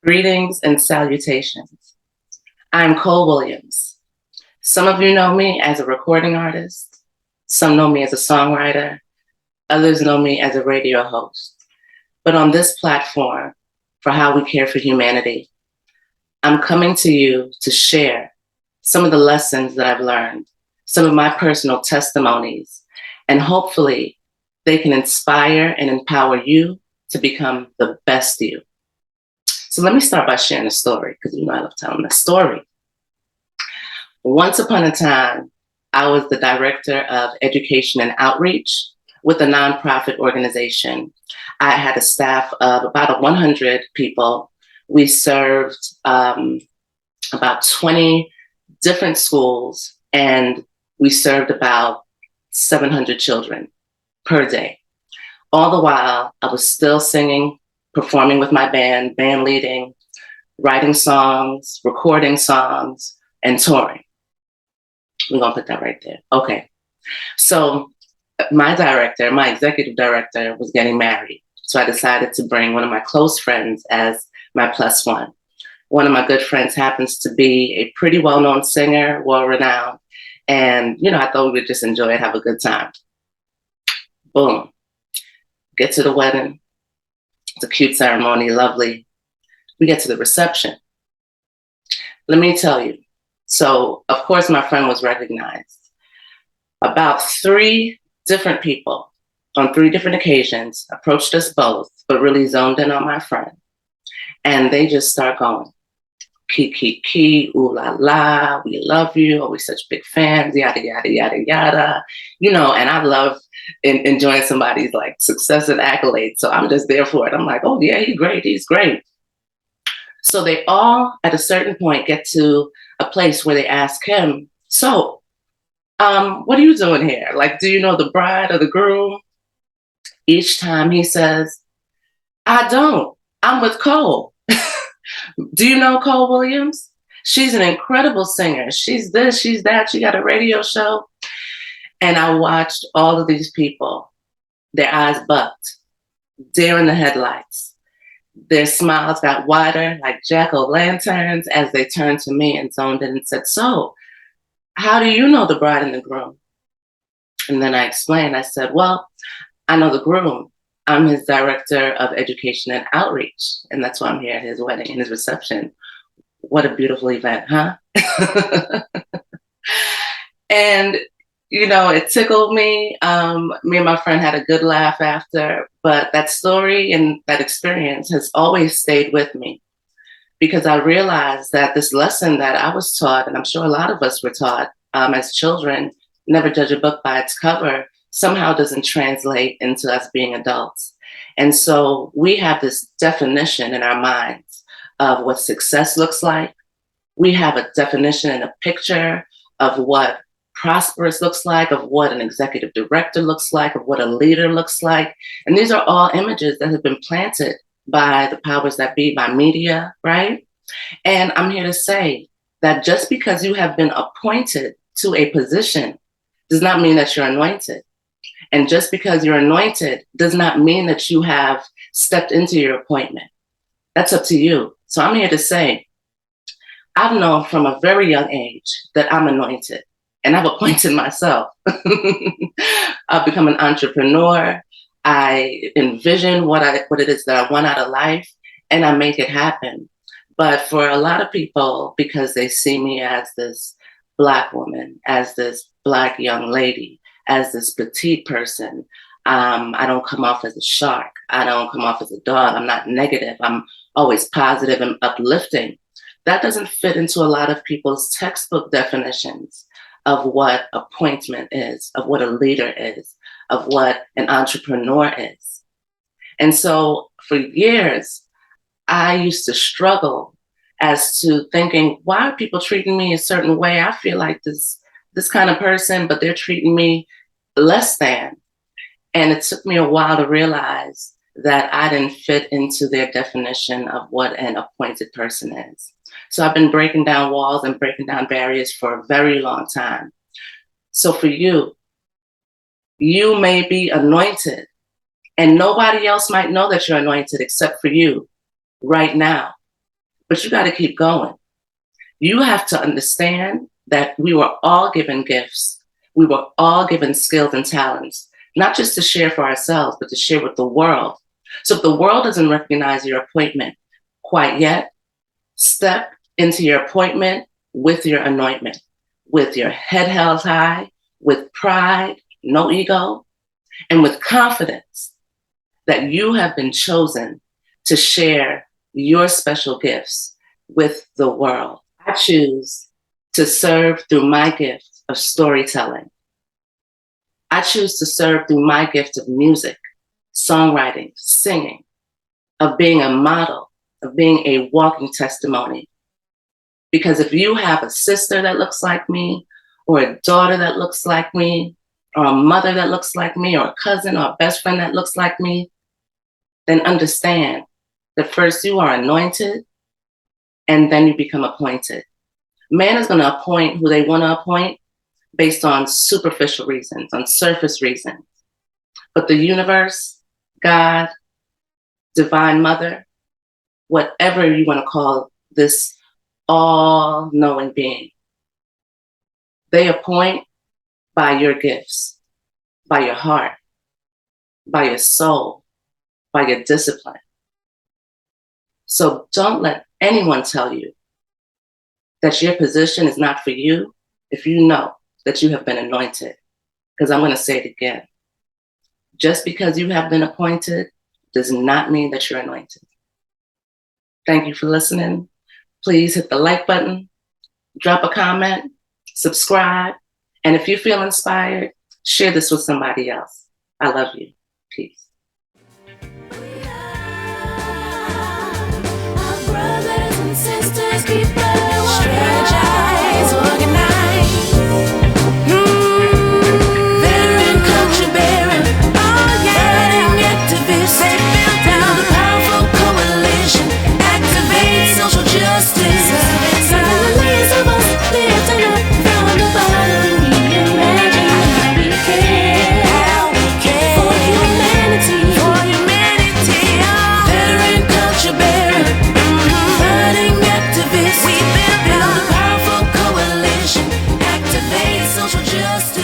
Greetings and salutations. I'm Cole Williams. Some of you know me as a recording artist. Some know me as a songwriter. Others know me as a radio host. But on this platform, for How We Care for Humanity, I'm coming to you to share some of the lessons that I've learned, some of my personal testimonies, and hopefully they can inspire and empower you to become the best you. So let me start by sharing a story, because you know I love telling a story. Once upon a time, I was the director of education and outreach with a nonprofit organization. I had a staff of about 100 people. We served about 20 different schools, and we served about 700 children per day. All the while, I was still singing, performing with my band, band leading, writing songs, recording songs, and touring. We're gonna put that right there. Okay. So my executive director was getting married. So I decided to bring one of my close friends as my plus one. One of my good friends happens to be a pretty well-known singer, well-renowned. And, I thought we would just enjoy it, have a good time. Boom. Get to the wedding. It's a cute ceremony, lovely. We get to the reception. Let me tell you. So, of course, my friend was recognized. About 3 different people on 3 different occasions approached us both, but really zoned in on my friend. And they just start going, key, ooh la la, we love you, oh, we're such big fans, yada, yada, yada, yada. And I love enjoying somebody's like success and accolades. So I'm just there for it. I'm like, oh yeah, he's great. So they all at a certain point get to a place where they ask him, so what are you doing here? Like, do you know the bride or the groom? Each time he says, I don't. I'm with Cole. Do you know Cole Williams? She's an incredible singer. She's this, she's that. She got a radio show. And I watched all of these people, their eyes bucked, deer in the headlights. Their smiles got wider like jack-o'-lanterns as they turned to me and zoned in and said, so, how do you know the bride and the groom? And then I explained, I said, well, I know the groom. I'm his director of education and outreach. And that's why I'm here at his wedding and his reception. What a beautiful event, huh? And it tickled me. Me and my friend had a good laugh after, but that story and that experience has always stayed with me, because I realized that this lesson that I was taught, and I'm sure a lot of us were taught as children, never judge a book by its cover, somehow doesn't translate into us being adults. And so we have this definition in our minds of what success looks like. We have a definition and a picture of what prosperous looks like, of what an executive director looks like, of what a leader looks like. And these are all images that have been planted by the powers that be, by media, right? And I'm here to say that just because you have been appointed to a position does not mean that you're anointed. And just because you're anointed does not mean that you have stepped into your appointment. That's up to you. So I'm here to say, I've known from a very young age that I'm anointed. And I've appointed myself. I've become an entrepreneur. I envision what it is that I want out of life, and I make it happen. But for a lot of people, because they see me as this Black woman, as this Black young lady, as this petite person, I don't come off as a shark. I don't come off as a dog. I'm not negative. I'm always positive and uplifting. That doesn't fit into a lot of people's textbook definitions of what appointment is, of what a leader is, of what an entrepreneur is. And so for years, I used to struggle as to thinking, why are people treating me a certain way? I feel like this kind of person, but they're treating me less than. And it took me a while to realize that I didn't fit into their definition of what an appointed person is. So I've been breaking down walls and breaking down barriers for a very long time. So for you, you may be anointed, and nobody else might know that you're anointed except for you right now. but you got to keep going. You have to understand that we were all given gifts. We were all given skills and talents, not just to share for ourselves, but to share with the world. So if the world doesn't recognize your appointment quite yet, step into your appointment with your anointment, with your head held high, with pride, no ego, and with confidence that you have been chosen to share your special gifts with the world. I choose to serve through my gift of storytelling. I choose to serve through my gift of music, songwriting, singing, of being a model, of being a walking testimony. Because if you have a sister that looks like me, or a daughter that looks like me, or a mother that looks like me, or a cousin or a best friend that looks like me, then understand that first you are anointed and then you become appointed. Man is going to appoint who they want to appoint based on superficial reasons, on surface reasons. But the universe, God, divine mother, whatever you want to call this all-knowing being, they appoint by your gifts, by your heart, by your soul, by your discipline. So don't let anyone tell you that your position is not for you if you know that you have been anointed. Because I'm going to say it again. Just because you have been appointed does not mean that you're anointed. Thank you for listening. Please hit the like button, drop a comment, subscribe, and if you feel inspired, share this with somebody else. I love you. Peace. Social justice.